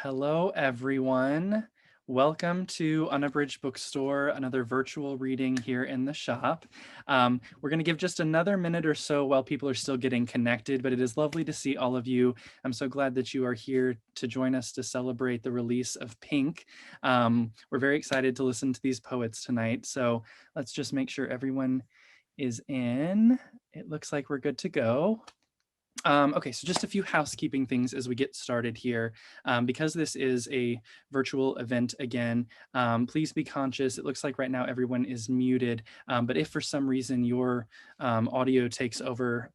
Hello, everyone. Welcome to Unabridged Bookstore, another virtual reading here in the shop. We're going to give just another minute or so while people are still getting connected, but it is lovely to see all of you. I'm so glad that you are here to join us to celebrate the release of Pink. We're very excited to listen to these poets tonight, so let's just make sure everyone is in. It looks like we're good to go. Okay, so just a few housekeeping things as we get started here. Because this is a virtual event again, please be conscious. It looks like right now everyone is muted, but if for some reason your audio takes over,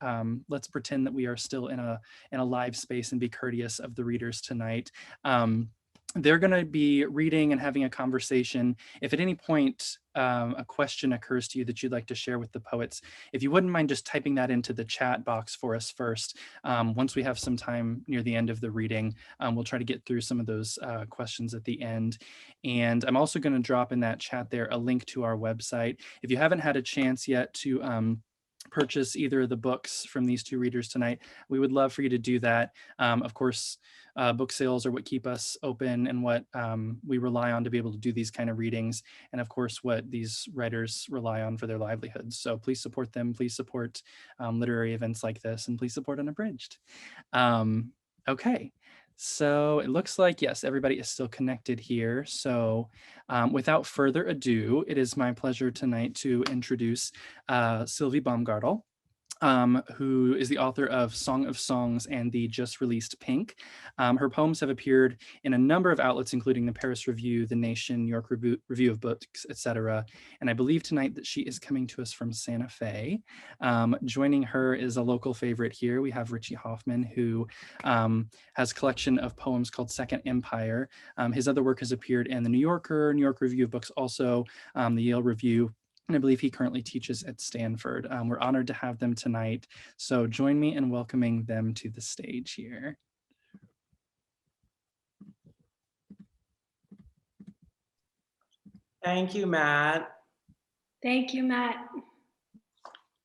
let's pretend that we are still in a live space and be courteous of the readers tonight. They're going to be reading and having a conversation. If at any point a question occurs to you that you'd like to share with the poets, if you wouldn't mind just typing that into the chat box for us first. Once we have some time near the end of the reading, we'll try to get through some of those questions at the end. And I'm also going to drop in that chat there a link to our website. If you haven't had a chance yet to purchase either of the books from these two readers tonight, we would love for you to do that. Of course, book sales are what keep us open and what we rely on to be able to do these kind of readings. And of course, what these writers rely on for their livelihoods. So please support them. Please support literary events like this, and please support Unabridged. Okay. So it looks like, yes, everybody is still connected here. So without further ado, it is my pleasure tonight to introduce Sylvie Baumgartel, who is the author of Song of Songs and the just released Pink. Her poems have appeared in a number of outlets, including the Paris Review, The Nation, New York Review of Books, etc. And I believe tonight that she is coming to us from Santa Fe. Joining her is a local favorite here. We have Richie Hofmann, who has a collection of poems called Second Empire. His other work has appeared in the New Yorker, New York Review of Books, also the Yale Review, and I believe he currently teaches at Stanford. We're honored to have them tonight. So join me in welcoming them to the stage here. Thank you, Matt. Thank you, Matt.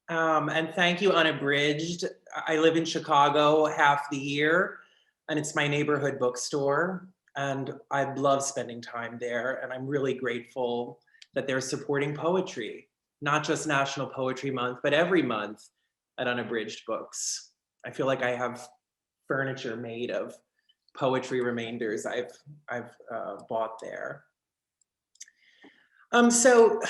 And thank you, Unabridged. I live in Chicago half the year, and it's my neighborhood bookstore. And I love spending time there. And I'm really grateful that they're supporting poetry, not just National Poetry Month, but every month at Unabridged Books. I feel like I have furniture made of poetry remainders I've bought there. So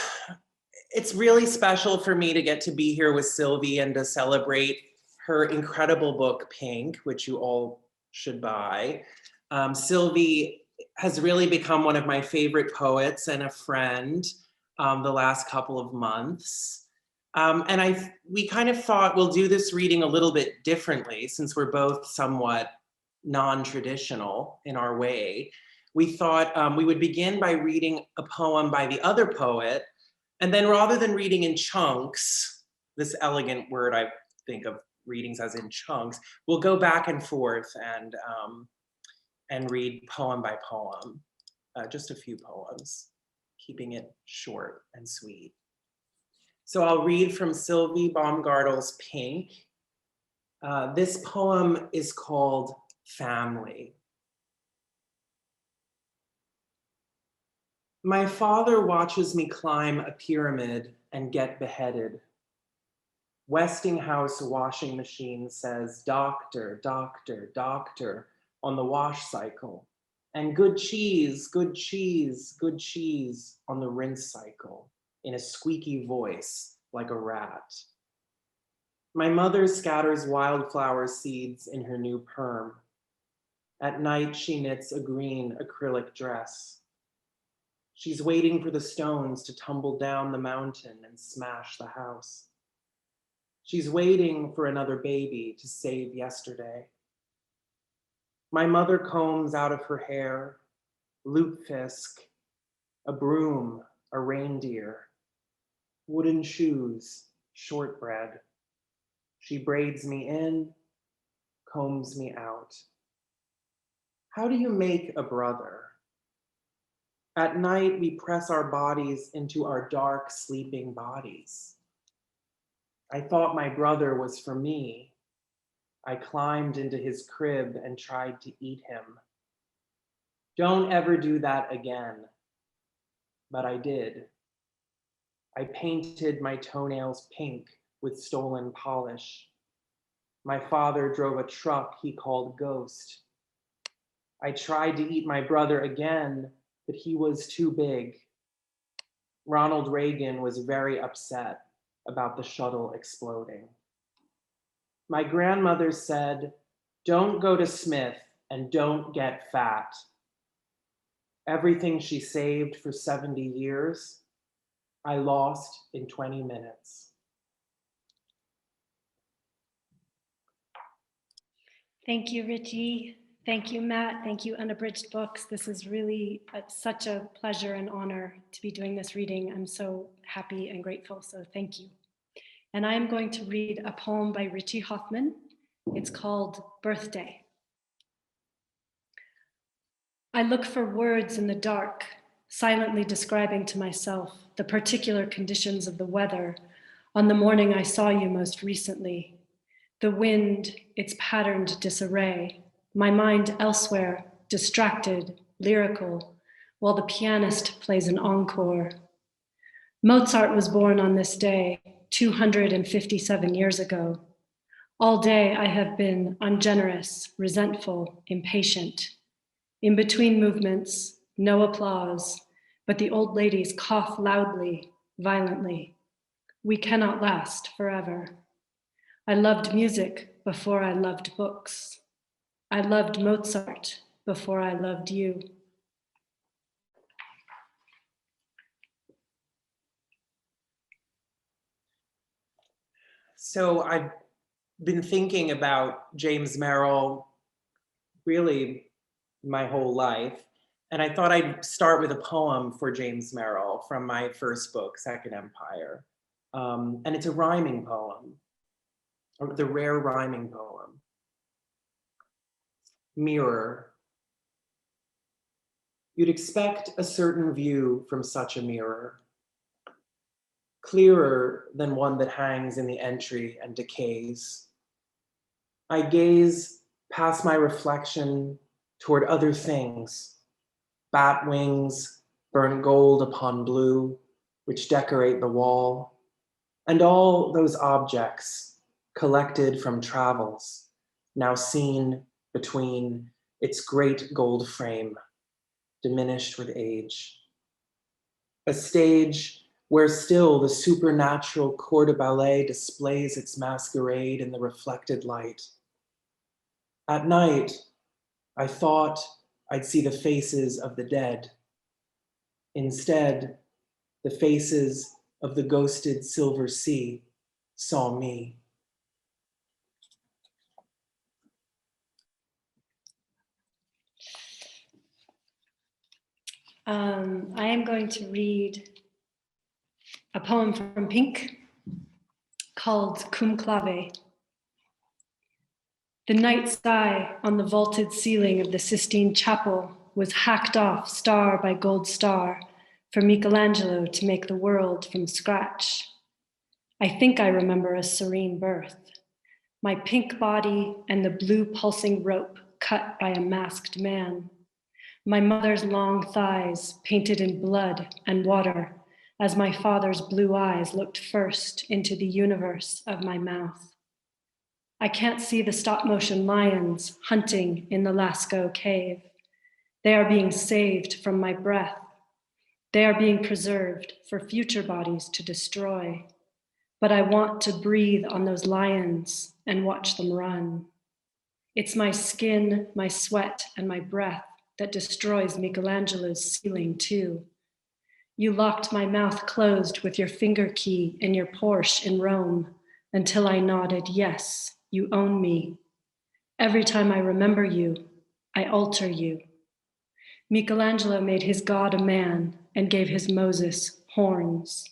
it's really special for me to get to be here with Sylvie and to celebrate her incredible book, Pink, which you all should buy. Sylvie has really become one of my favorite poets and a friend the last couple of months. And we kind of thought we'll do this reading a little bit differently since we're both somewhat non-traditional in our way. We thought we would begin by reading a poem by the other poet, and then rather than reading in chunks, this elegant word I think of readings as in chunks, we'll go back and forth and read poem by poem, just a few poems, keeping it short and sweet. So I'll read from Sylvie Baumgartel's Pink. This poem is called Family. My father watches me climb a pyramid and get beheaded. Westinghouse washing machine says, doctor, doctor, doctor on the wash cycle. And good cheese, good cheese, good cheese on the rinse cycle in a squeaky voice like a rat. My mother scatters wildflower seeds in her new perm. At night, she knits a green acrylic dress. She's waiting for the stones to tumble down the mountain and smash the house. She's waiting for another baby to save yesterday. My mother combs out of her hair, lutefisk, a broom, a reindeer, wooden shoes, shortbread. She braids me in, combs me out. How do you make a brother? At night, we press our bodies into our dark, sleeping bodies. I thought my brother was for me. I climbed into his crib and tried to eat him. Don't ever do that again. But I did. I painted my toenails pink with stolen polish. My father drove a truck he called Ghost. I tried to eat my brother again, but he was too big. Ronald Reagan was very upset about the shuttle exploding. My grandmother said, "Don't go to Smith and don't get fat." Everything she saved for 70 years, I lost in 20 minutes. Thank you, Richie. Thank you, Matt. Thank you, Unabridged Books. This is really such a pleasure and honor to be doing this reading. I'm so happy and grateful, so thank you. And I am going to read a poem by Richie Hofmann. It's called Birthday. I look for words in the dark, silently describing to myself the particular conditions of the weather on the morning I saw you most recently. The wind, its patterned disarray, my mind elsewhere, distracted, lyrical, while the pianist plays an encore. Mozart was born on this day, 257 years ago. All day I have been ungenerous, resentful, impatient. In between movements, no applause, but the old ladies cough loudly, violently. We cannot last forever. I loved music before I loved books. I loved Mozart before I loved you. So I've been thinking about James Merrill really my whole life. And I thought I'd start with a poem for James Merrill from my first book, Second Empire. And it's a rhyming poem, or the rare rhyming poem. Mirror. You'd expect a certain view from such a mirror, clearer than one that hangs in the entry and decays. I gaze past my reflection toward other things, bat wings, burnt gold upon blue, which decorate the wall, and all those objects collected from travels, now seen between its great gold frame, diminished with age. A stage where still the supernatural corps de ballet displays its masquerade in the reflected light. At night, I thought I'd see the faces of the dead. Instead, the faces of the ghosted silver sea saw me. I am going to read a poem from Pink called Cum Clave. The night sky on the vaulted ceiling of the Sistine Chapel was hacked off star by gold star for Michelangelo to make the world from scratch. I think I remember a serene birth, my pink body and the blue pulsing rope cut by a masked man, my mother's long thighs painted in blood and water as my father's blue eyes looked first into the universe of my mouth. I can't see the stop motion lions hunting in the Lascaux cave. They are being saved from my breath. They are being preserved for future bodies to destroy. But I want to breathe on those lions and watch them run. It's my skin, my sweat, and my breath that destroys Michelangelo's ceiling too. You locked my mouth closed with your finger key in your Porsche in Rome until I nodded, yes, you own me. Every time I remember you, I alter you. Michelangelo made his God a man and gave his Moses horns.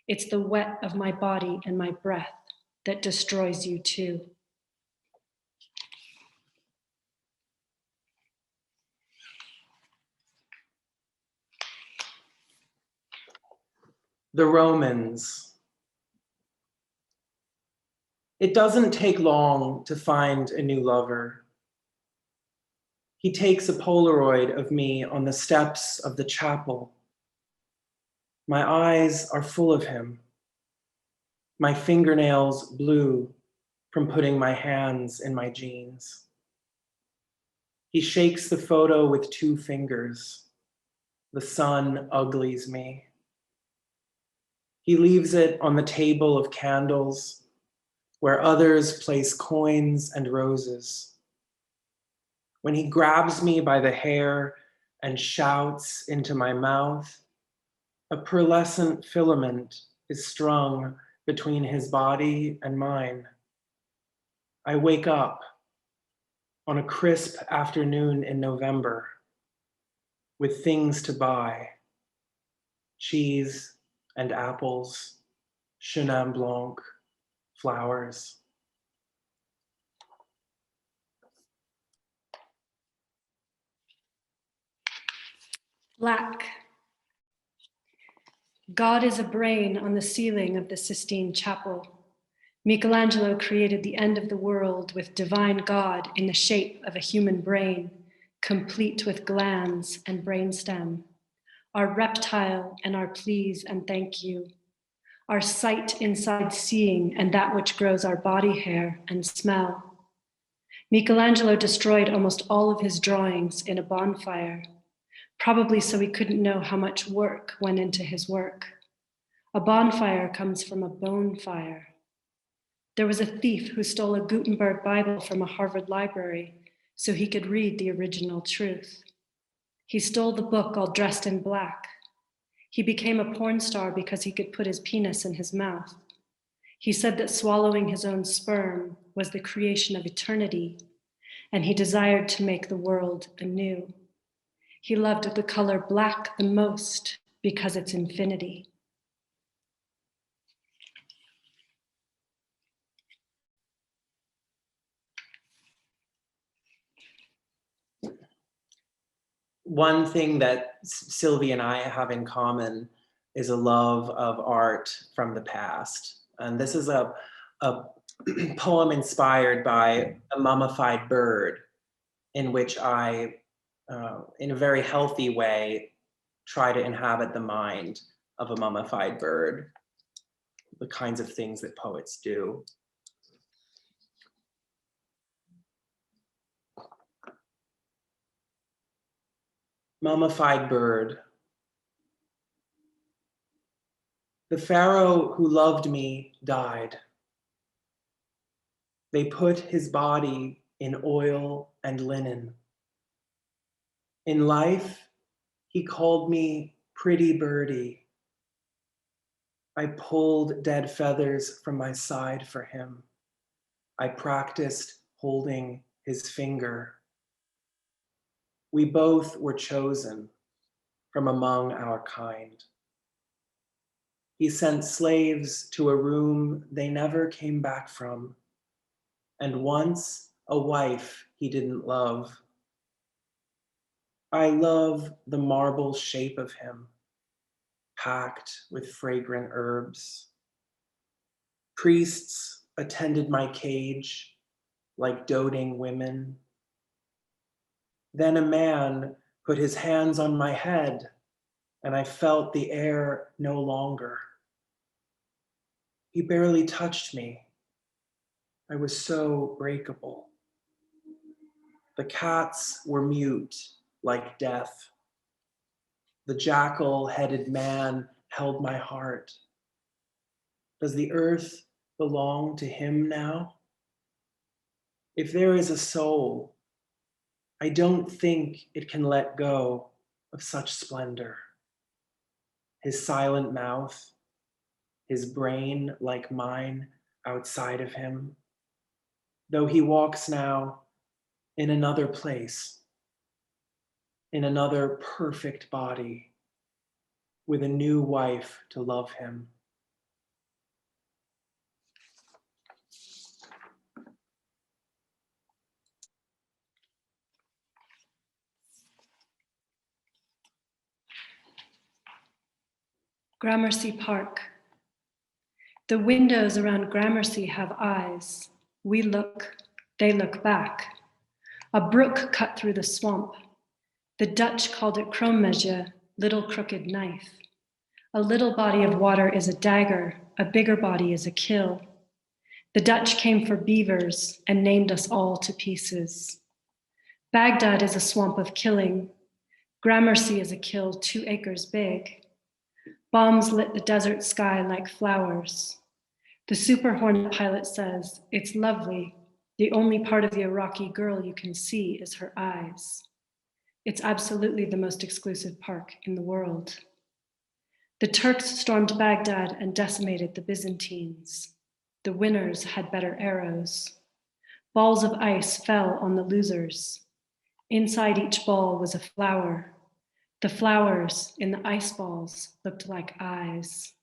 It's the wet of my body and my breath that destroys you too. The Romans. It doesn't take long to find a new lover. He takes a Polaroid of me on the steps of the chapel. My eyes are full of him. My fingernails blue from putting my hands in my jeans. He shakes the photo with 2 fingers. The sun uglies me. He leaves it on the table of candles where others place coins and roses. When he grabs me by the hair and shouts into my mouth, a pearlescent filament is strung between his body and mine. I wake up on a crisp afternoon in November with things to buy: cheese and apples, Chenin Blanc, flowers. Black. God is a brain on the ceiling of the Sistine Chapel. Michelangelo created the end of the world with divine God in the shape of a human brain, complete with glands and brainstem. Our reptile and our please and thank you. Our sight inside seeing and that which grows our body hair and smell. Michelangelo destroyed almost all of his drawings in a bonfire, probably so he couldn't know how much work went into his work. A bonfire comes from a bone fire. There was a thief who stole a Gutenberg Bible from a Harvard library so he could read the original truth. He stole the book all dressed in black. He became a porn star because he could put his penis in his mouth. He said that swallowing his own sperm was the creation of eternity, and he desired to make the world anew. He loved the color black the most because it's infinity. One thing that Sylvie and I have in common is a love of art from the past. And this is a poem inspired by a mummified bird in which I, in a very healthy way, try to inhabit the mind of a mummified bird, the kinds of things that poets do. Mummified bird. The pharaoh who loved me died. They put his body in oil and linen. In life, he called me pretty birdie. I pulled dead feathers from my side for him. I practiced holding his finger. We both were chosen from among our kind. He sent slaves to a room they never came back from, and once a wife he didn't love. I love the marble shape of him, packed with fragrant herbs. Priests attended my cage like doting women. Then a man put his hands on my head, and I felt the air no longer. He barely touched me. I was so breakable. The cats were mute like death. The jackal-headed man held my heart. Does the earth belong to him now? If there is a soul, I don't think it can let go of such splendor. His silent mouth, his brain like mine outside of him, though he walks now in another place, in another perfect body, with a new wife to love him. Gramercy Park. The windows around Gramercy have eyes. We look, they look back. A brook cut through the swamp. The Dutch called it kroonmesje, little crooked knife. A little body of water is a dagger, a bigger body is a kill. The Dutch came for beavers and named us all to pieces. Baghdad is a swamp of killing. Gramercy is a kill 2 acres big. Bombs lit the desert sky like flowers. The Super Hornet pilot says, it's lovely. The only part of the Iraqi girl you can see is her eyes. It's absolutely the most exclusive park in the world. The Turks stormed Baghdad and decimated the Byzantines. The winners had better arrows. Balls of ice fell on the losers. Inside each ball was a flower. The flowers in the ice balls looked like eyes.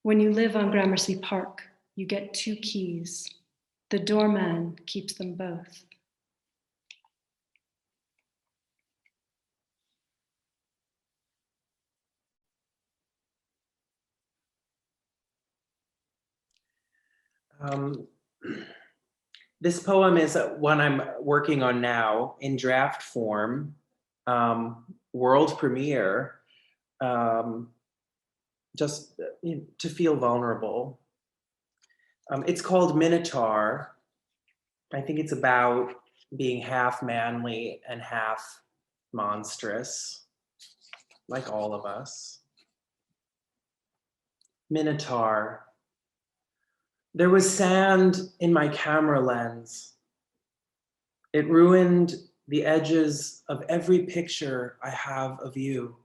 When you live on Gramercy Park, you get 2 keys. The doorman keeps them both. This poem is one I'm working on now in draft form, world premiere, just to feel vulnerable. It's called Minotaur. I think it's about being half manly and half monstrous, like all of us. Minotaur. There was sand in my camera lens. It ruined the edges of every picture I have of you.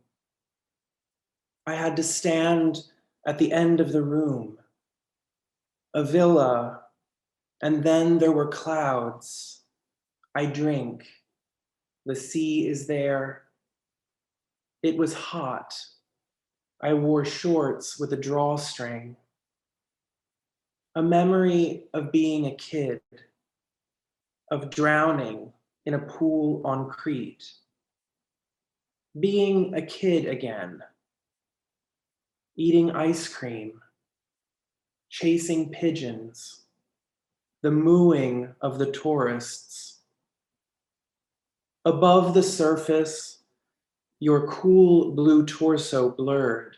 I had to stand at the end of the room, a villa, and then there were clouds. I drink. The sea is there. It was hot. I wore shorts with a drawstring. A memory of being a kid, of drowning in a pool on Crete. Being a kid again. Eating ice cream. Chasing pigeons. The mooing of the tourists. Above the surface, your cool blue torso blurred.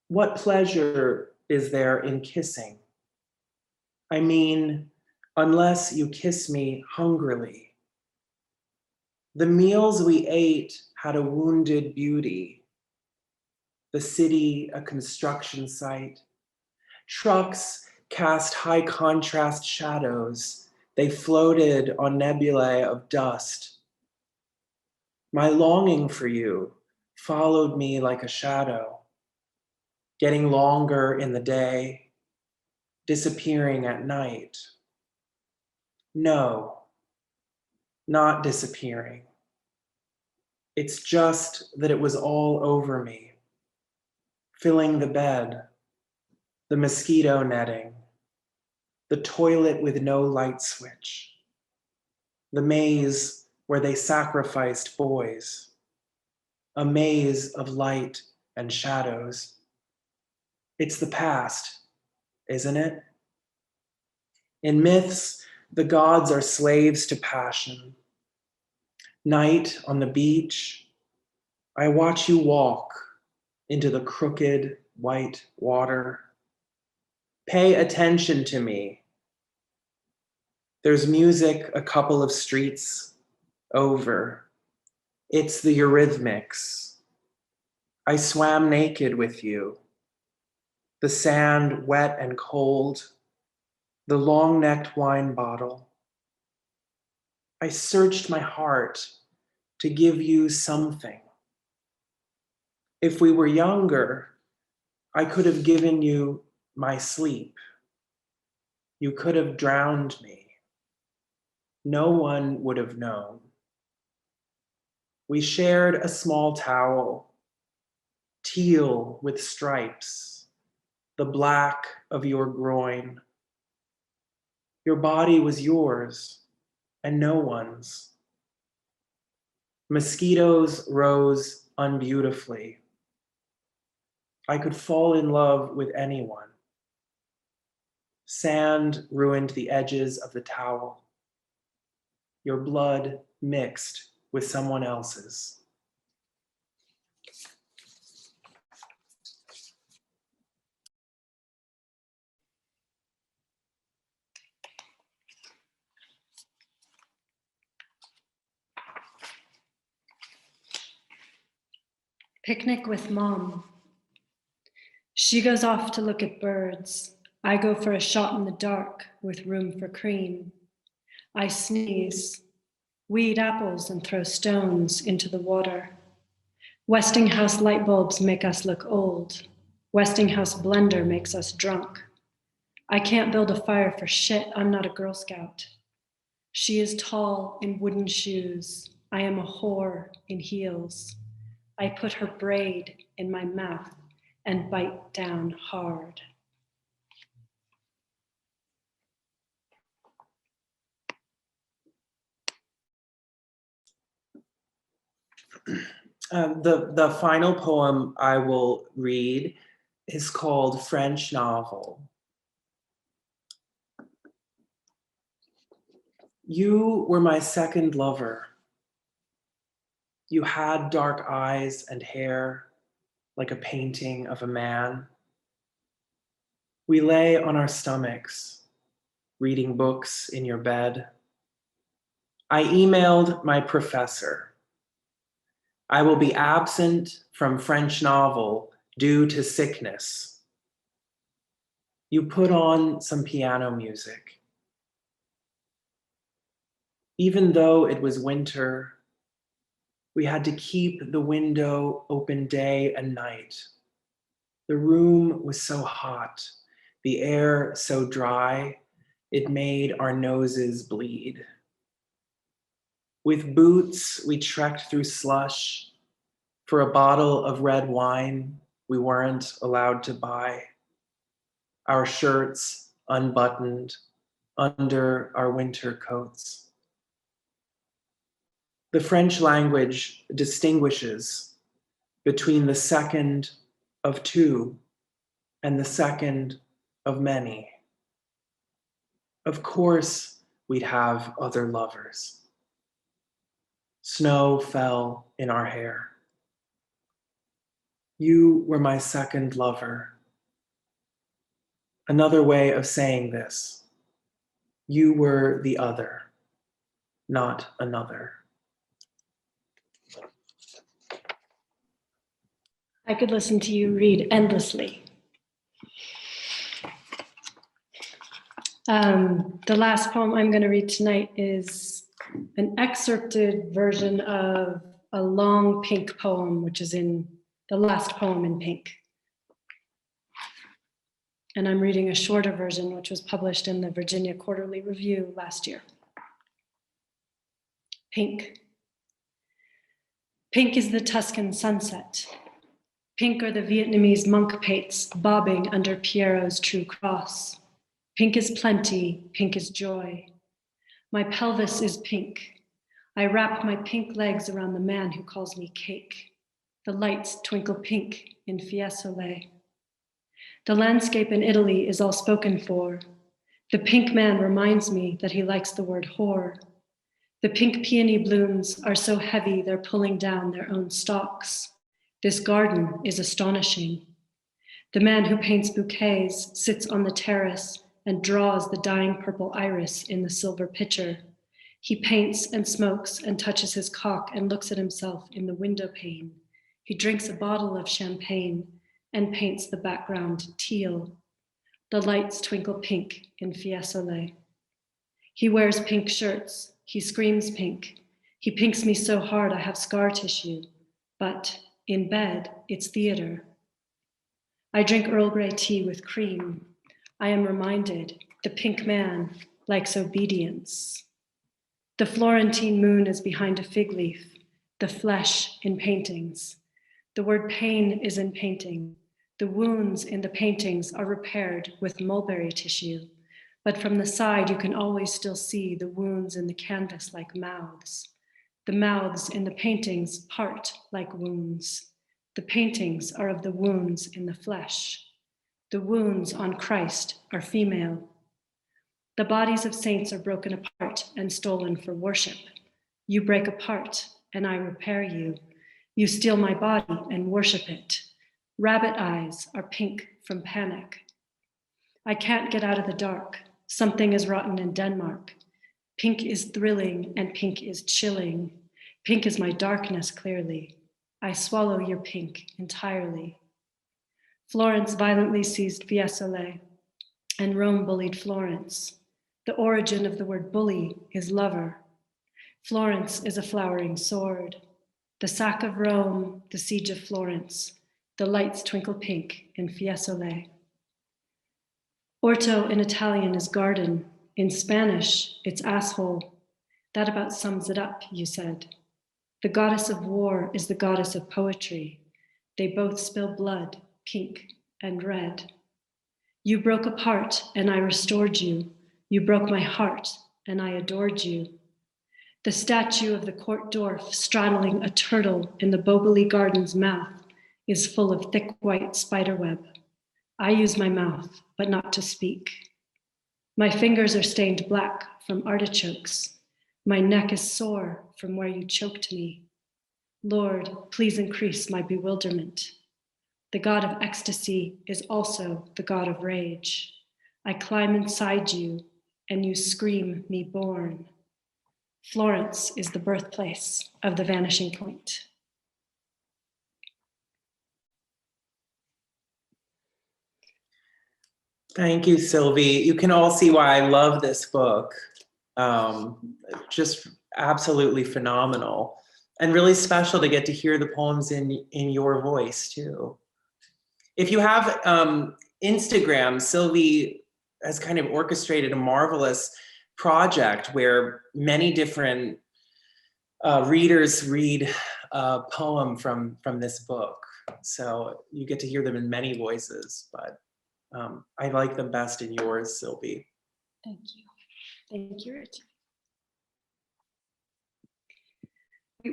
What pleasure is there in kissing? I mean, unless you kiss me hungrily. The meals we ate had a wounded beauty. The city, a construction site. Trucks cast high contrast shadows. They floated on nebulae of dust. My longing for you followed me like a shadow, getting longer in the day, disappearing at night. No, not disappearing. It's just that it was all over me, filling the bed, the mosquito netting, the toilet with no light switch, the maze where they sacrificed boys, a maze of light and shadows. It's the past, isn't it? In myths, the gods are slaves to passion. Night on the beach, I watch you walk into the crooked white water. Pay attention to me. There's music a couple of streets over. It's the Eurythmics. I swam naked with you. The sand wet and cold, the long-necked wine bottle. I searched my heart to give you something. If we were younger, I could have given you my sleep. You could have drowned me. No one would have known. We shared a small towel, teal with stripes, the black of your groin. Your body was yours and no one's. Mosquitoes rose unbeautifully. I could fall in love with anyone. Sand ruined the edges of the towel. your blood mixed with someone else's. Picnic with Mom. She goes off to look at birds. I go for a shot in the dark with room for cream. I sneeze, we eat apples and throw stones into the water. Westinghouse light bulbs make us look old. Westinghouse blender makes us drunk. I can't build a fire for shit, I'm not a Girl Scout. She is tall in wooden shoes. I am a whore in heels. I put her braid in my mouth and bite down hard. The final poem I will read is called French Novel. You were my second lover. You had dark eyes and hair like a painting of a man. We lay on our stomachs, reading books in your bed. I emailed my professor. I will be absent from French Novel due to sickness. You put on some piano music. Even though it was winter, we had to keep the window open day and night. The room was so hot, the air so dry, it made our noses bleed. With boots, we trekked through slush for a bottle of red wine we weren't allowed to buy. Our shirts unbuttoned under our winter coats. The French language distinguishes between the second of two and the second of many. Of course, we'd have other lovers. Snow fell in our hair. You were my second lover. Another way of saying this, you were the other, not another. I could listen to you read endlessly. The last poem I'm going to read tonight is an excerpted version of a long Pink poem, which is in the last poem in Pink. And I'm reading a shorter version, which was published in the Virginia Quarterly Review last year. Pink. Pink is the Tuscan sunset. Pink are the Vietnamese monk pates bobbing under Pierrot's true cross. Pink is plenty, pink is joy. My pelvis is pink. I wrap my pink legs around the man who calls me cake. The lights twinkle pink in Fiesole. The landscape in Italy is all spoken for. The pink man reminds me that he likes the word whore. The pink peony blooms are so heavy they're pulling down their own stalks. This garden is astonishing. The man who paints bouquets sits on the terrace and draws the dying purple iris in the silver pitcher. He paints and smokes and touches his cock and looks at himself in the window pane. He drinks a bottle of champagne and paints the background teal. The lights twinkle pink in Fiesole. He wears pink shirts. He screams pink. He pinks me so hard I have scar tissue. But in bed, it's theater. I drink Earl Grey tea with cream. I am reminded the pink man likes obedience. The Florentine moon is behind a fig leaf, the flesh in paintings. The word pain is in painting. The wounds in the paintings are repaired with mulberry tissue, but from the side you can always still see the wounds in the canvas like mouths. The mouths in the paintings part like wounds. The paintings are of the wounds in the flesh. The wounds on Christ are female. The bodies of saints are broken apart and stolen for worship. You break apart and I repair you. You steal my body and worship it. Rabbit eyes are pink from panic. I can't get out of the dark. Something is rotten in Denmark. Pink is thrilling and pink is chilling. Pink is my darkness, clearly. I swallow your pink entirely. Florence violently seized Fiesole, and Rome bullied Florence. The origin of the word bully is lover. Florence is a flowering sword. The sack of Rome, the siege of Florence. The lights twinkle pink in Fiesole. Orto in Italian is garden. In Spanish, it's asshole. That about sums it up, you said. The goddess of war is the goddess of poetry. They both spill blood, pink and red. You broke apart and I restored you. You broke my heart and I adored you. The statue of the court dwarf straddling a turtle in the Boboli Garden's mouth is full of thick white spiderweb. I use my mouth, but not to speak. My fingers are stained black from artichokes. My neck is sore from where you choked me. Lord, please increase my bewilderment. The God of ecstasy is also the God of rage. I climb inside you and you scream me born. Florence is the birthplace of the vanishing point. Thank you, Sylvie. You can all see why I love this book. Just absolutely phenomenal, and really special to get to hear the poems in your voice too. If you have Instagram, Sylvie has kind of orchestrated a marvelous project where many different readers read a poem from this book. So you get to hear them in many voices, but I like them best in yours, Sylvie. Thank you. Thank you, Richie.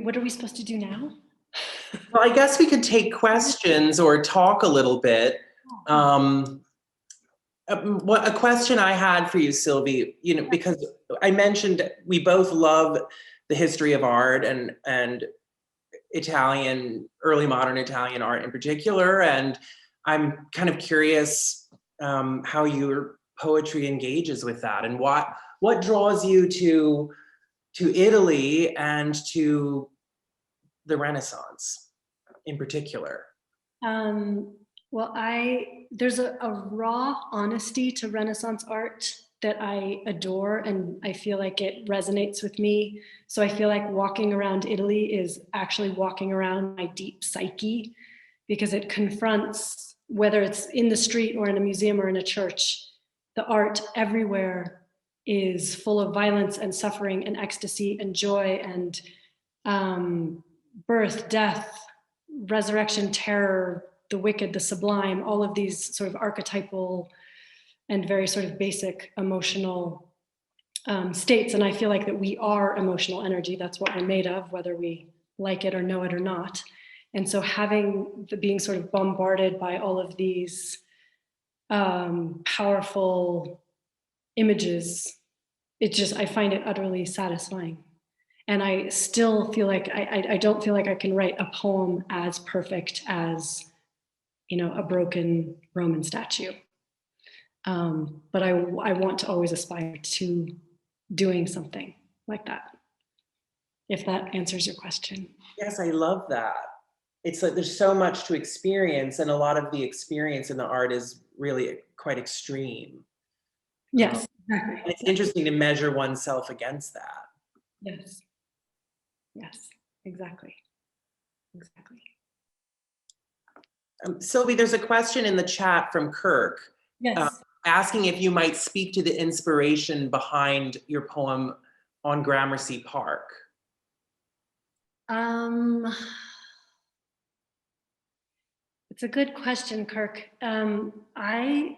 What are we supposed to do now? Well, I guess we could take questions or talk a little bit. A question I had for you, Sylvie, because I mentioned we both love the history of art and Italian, early modern Italian art in particular, and I'm kind of curious how your poetry engages with that, and what draws you to Italy and to the Renaissance in particular. Well, there's a raw honesty to Renaissance art that I adore, and I feel like it resonates with me. So I feel like walking around Italy is actually walking around my deep psyche, because it confronts, whether it's in the street or in a museum or in a church, the art everywhere is full of violence and suffering and ecstasy and joy and birth, death, resurrection, terror, the wicked, the sublime, all of these sort of archetypal and very sort of basic emotional states. And I feel like that we are emotional energy. That's what we're made of, whether we like it or know it or not. And so being sort of bombarded by all of these powerful images, I find it utterly satisfying. And I still feel like, I don't feel like I can write a poem as perfect as, a broken Roman statue. But I want to always aspire to doing something like that, if that answers your question. Yes, I love that. It's like there's so much to experience, and a lot of the experience in the art is really quite extreme. Yes, exactly. It's interesting to measure oneself against that. Yes. Yes, exactly. Exactly. Sylvie, there's a question in the chat from Kirk. Yes. Asking if you might speak to the inspiration behind your poem on Gramercy Park. It's a good question, Kirk. I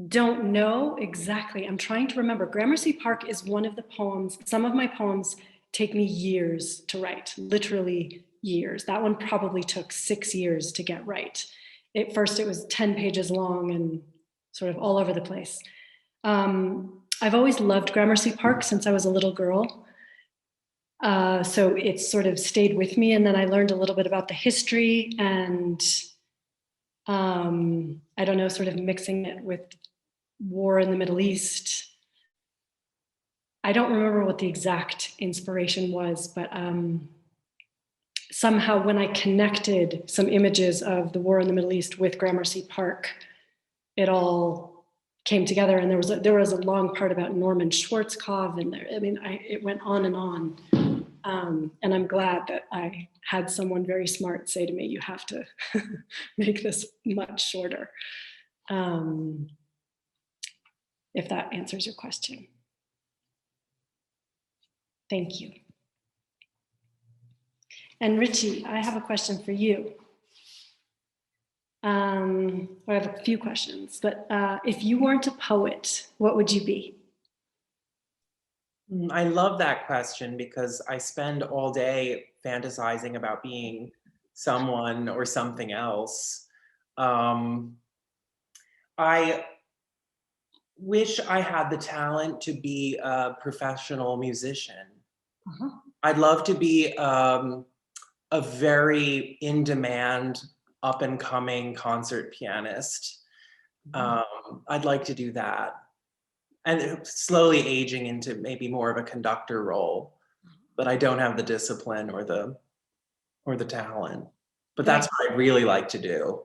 don't know exactly. I'm trying to remember. Gramercy Park is one of the poems. Some of my poems take me years to write, literally years. That one probably took 6 years to get right. At first, it was 10 pages long and sort of all over the place. I've always loved Gramercy Park since I was a little girl. So it's sort of stayed with me. And then I learned a little bit about the history and I don't know, sort of mixing it with war in the Middle East. I don't remember what the exact inspiration was, but somehow when I connected some images of the war in the Middle East with Gramercy Park, it all came together. And there was a long part about Norman Schwarzkopf, and it went on and on. And I'm glad that I had someone very smart say to me, you have to make this much shorter. If that answers your question. Thank you. And Richie, I have a question for you. I have a few questions, but if you weren't a poet, what would you be? I love that question because I spend all day fantasizing about being someone or something else. I wish I had the talent to be a professional musician. Uh-huh. I'd love to be a very in-demand, up-and-coming concert pianist. I'd like to do that. And slowly aging into maybe more of a conductor role, but I don't have the discipline or the talent. But that's what I'd really like to do.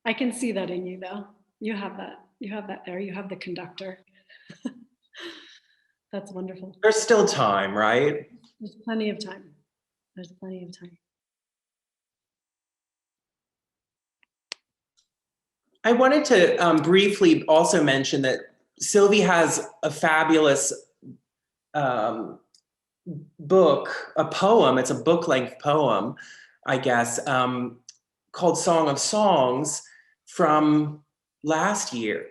I can see that in you, though. You have that there. You have the conductor. That's wonderful. There's still time, right? There's plenty of time. There's plenty of time. I wanted to briefly also mention that Sylvie has a fabulous book, a poem. It's a book-length poem, I guess, called Song of Songs from last year.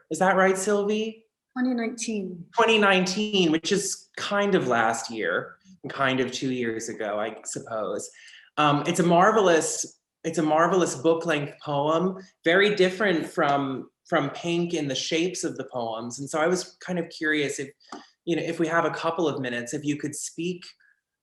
Is that right, Sylvie? 2019. 2019, which is kind of last year, and kind of 2 years ago, I suppose. It's a marvelous book-length poem, very different from Pink in the shapes of the poems. And so I was kind of curious if we have a couple of minutes, if you could speak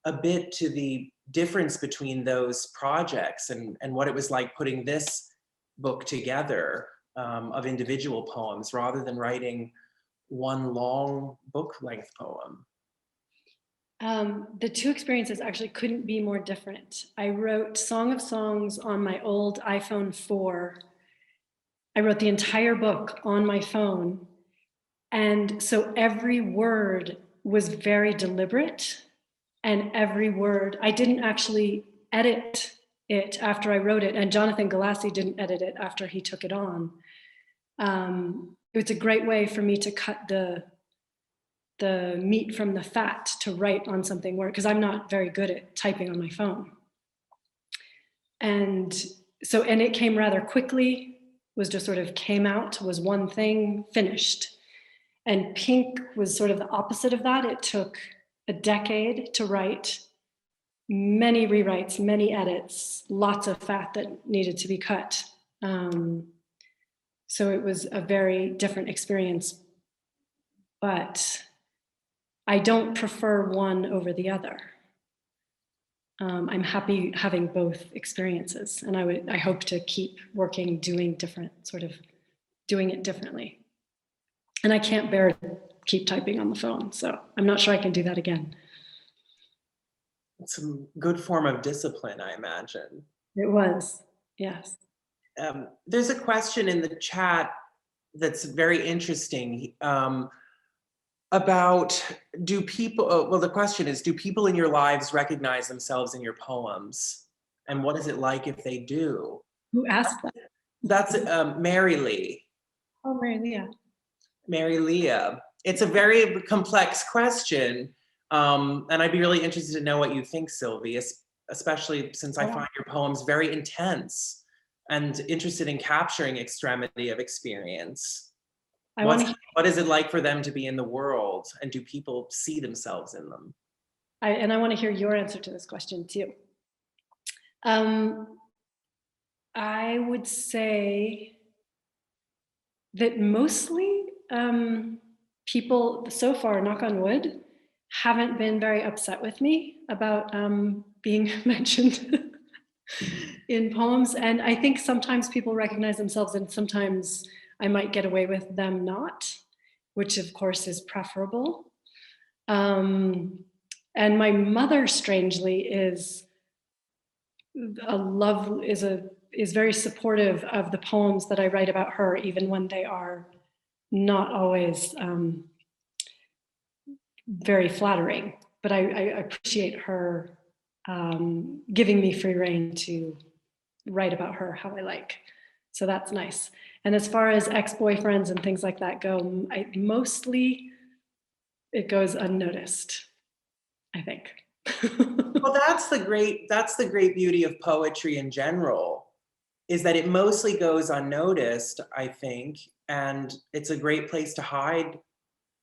a bit to the difference between those projects and what it was like putting this book together of individual poems rather than writing one long book-length poem. The two experiences actually couldn't be more different. I wrote Song of Songs on my old iPhone 4. I wrote the entire book on my phone. And so every word was very deliberate. And every word, I didn't actually edit it after I wrote it. And Jonathan Galassi didn't edit it after he took it on. It was a great way for me to cut the meat from the fat to write on something where, because I'm not very good at typing on my phone. And it came rather quickly, was just sort of came out, was one thing, finished. And Pink was sort of the opposite of that. It took a decade to write, many rewrites, many edits, lots of fat that needed to be cut. So it was a very different experience, but I don't prefer one over the other. I'm happy having both experiences, and I hope to keep working, doing it differently. And I can't bear to keep typing on the phone, so I'm not sure I can do that again. It's a good form of discipline, I imagine. It was, yes. There's a question in the chat that's very interesting about the question is, do people in your lives recognize themselves in your poems? And what is it like if they do? Who asked that? That's Mary Lee. Oh, Mary Leah. Mary Leah. It's a very complex question. And I'd be really interested to know what you think, Sylvie, especially since I find your poems very intense and interested in capturing extremity of experience. What is it like for them to be in the world, and do people see themselves in them? I want to hear your answer to this question too. I would say that mostly people so far, knock on wood, haven't been very upset with me about being mentioned in poems. And I think sometimes people recognize themselves and sometimes I might get away with them not, which of course is preferable. And my mother, strangely, is very supportive of the poems that I write about her, even when they are not always very flattering. But I appreciate her giving me free rein to write about her how I like. So that's nice. And as far as ex-boyfriends and things like that go, mostly it goes unnoticed, I think. Well, that's the great beauty of poetry in general, is that it mostly goes unnoticed, I think, and it's a great place to hide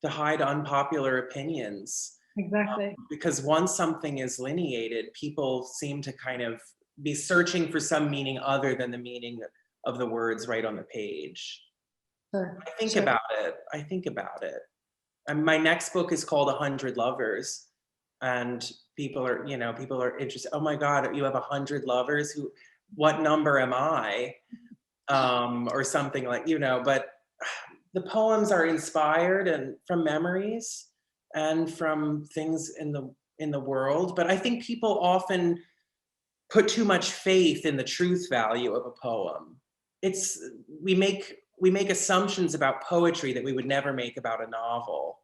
unpopular opinions. Exactly. Because once something is lineated, people seem to kind of be searching for some meaning other than the meaning of the words right on the page. Sure. I think about it. And my next book is called 100 Lovers. And people are interested. Oh my God, you have 100 lovers? What number am I? Or something like, but the poems are inspired and from memories and from things in the world. But I think people often put too much faith in the truth value of a poem. We make assumptions about poetry that we would never make about a novel.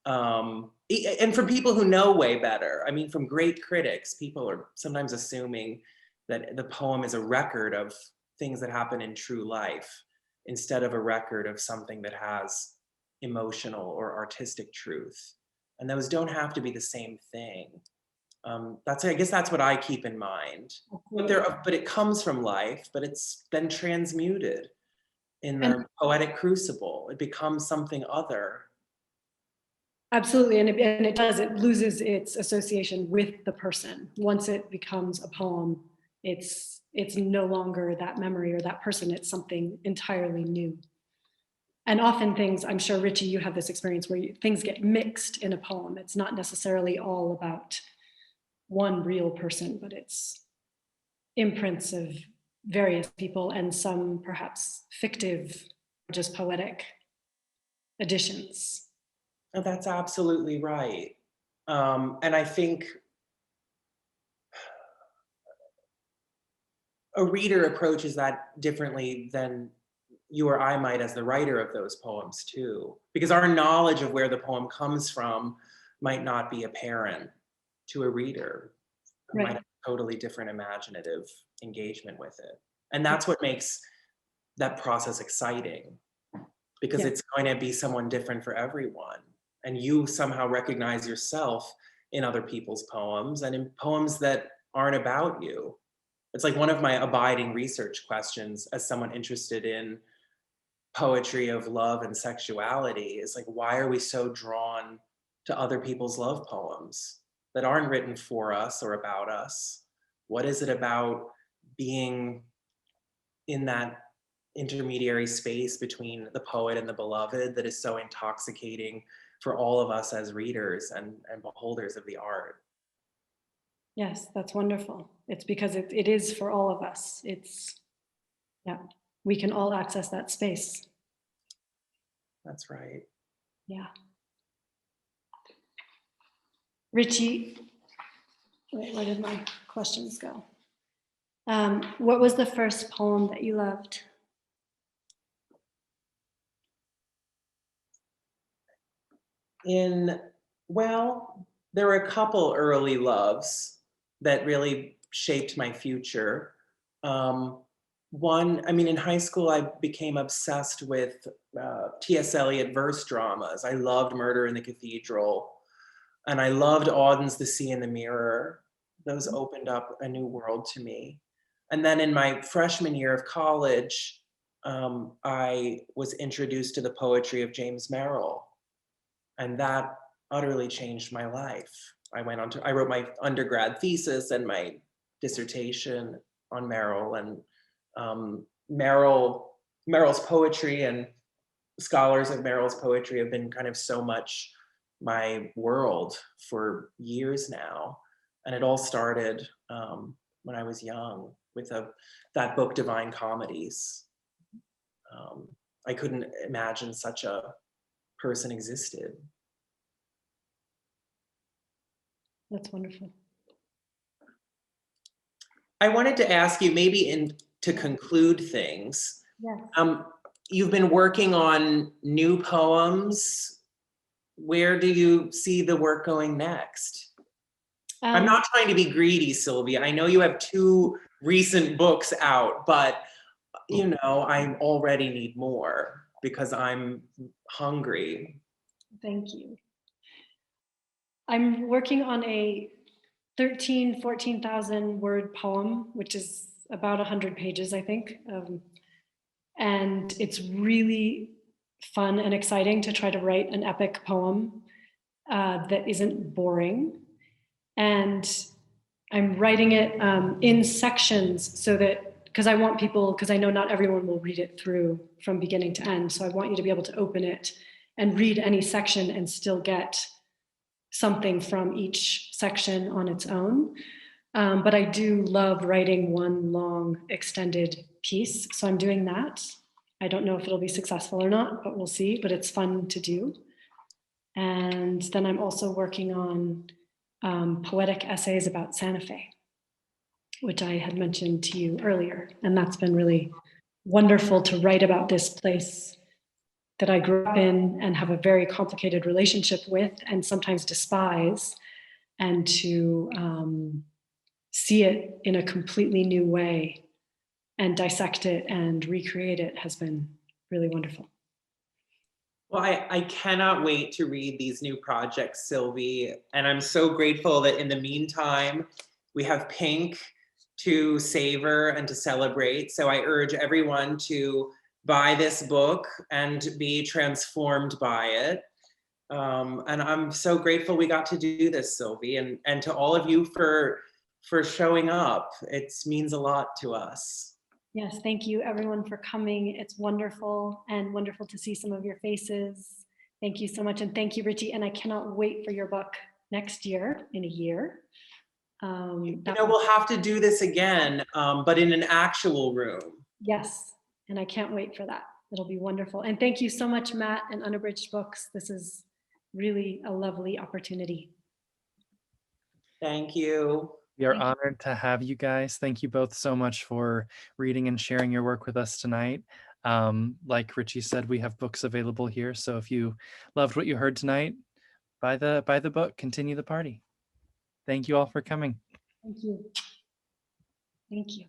And from people who know way better, I mean, from great critics, people are sometimes assuming that the poem is a record of things that happen in true life instead of a record of something that has emotional or artistic truth. And those don't have to be the same thing. I guess that's what I keep in mind. But it comes from life, but it's then transmuted in the poetic crucible. It becomes something other. Absolutely, and it loses its association with the person. Once it becomes a poem, it's no longer that memory or that person, it's something entirely new. And often things, I'm sure, Richie, you have this experience where things get mixed in a poem. It's not necessarily all about one real person, but it's imprints of various people and some perhaps fictive, just poetic additions. No, that's absolutely right. And I think a reader approaches that differently than you or I might as the writer of those poems too, because our knowledge of where the poem comes from might not be apparent to a reader who might have a totally different imaginative engagement with it. And that's what makes that process exciting, because it's going to be someone different for everyone. And you somehow recognize yourself in other people's poems and in poems that aren't about you. It's like one of my abiding research questions as someone interested in poetry of love and sexuality is like, why are we so drawn to other people's love poems that aren't written for us or about us? What is it about being in that intermediary space between the poet and the beloved that is so intoxicating for all of us as readers and beholders of the art? Yes, that's wonderful. It's because it is for all of us. We can all access that space. That's right. Yeah. Richie, wait, where did my questions go? What was the first poem that you loved? Well, there were a couple early loves that really shaped my future. One, I mean, in high school, I became obsessed with T.S. Eliot verse dramas. I loved Murder in the Cathedral, and I loved Auden's The Sea in the Mirror. Those opened up a new world to me. And then in my freshman year of college, I was introduced to the poetry of James Merrill, and that utterly changed my life. I wrote my undergrad thesis and my dissertation on Merrill, and Merrill's poetry and scholars of Merrill's poetry have been kind of so much my world for years now. And it all started when I was young with that book, Divine Comedies. I couldn't imagine such a person existed. That's wonderful. I wanted to ask you, maybe to conclude things, Yeah. you've been working on new poems. Where do you see the work going next? I'm not trying to be greedy, Sylvia. I know you have 2 recent books out, but you know, I already need more because I'm hungry. Thank you. I'm working on a 14,000 word poem, which is about 100 pages, I think. And it's really fun and exciting to try to write an epic poem that isn't boring. And I'm writing it in sections so that, because I want people, because I know not everyone will read it through from beginning to end. So I want you to be able to open it and read any section and still get something from each section on its own. But I do love writing one long extended piece. So I'm doing that. I don't know if it'll be successful or not, but we'll see, but it's fun to do. And then I'm also working on poetic essays about Santa Fe, which I had mentioned to you earlier. And that's been really wonderful to write about this place that I grew up in and have a very complicated relationship with and sometimes despise, and to see it in a completely new way and dissect it and recreate it has been really wonderful. Well, I cannot wait to read these new projects, Sylvie. And I'm so grateful that in the meantime, we have Pink to savor and to celebrate. So I urge everyone to buy this book and be transformed by it. And I'm so grateful we got to do this, Sylvie, and to all of you for showing up. It means a lot to us. Yes, thank you everyone for coming. It's wonderful and wonderful to see some of your faces. Thank you so much. And thank you, Richie. And I cannot wait for your book next year, in a year. You know, we'll have to do this again, but in an actual room. Yes, and I can't wait for that. It'll be wonderful. And thank you so much, Matt and Unabridged Books. This is really a lovely opportunity. Thank you. We are honored to have you guys. Thank you both so much for reading and sharing your work with us tonight. Like Richie said, we have books available here. So if you loved what you heard tonight, buy the book, continue the party. Thank you all for coming. Thank you. Thank you.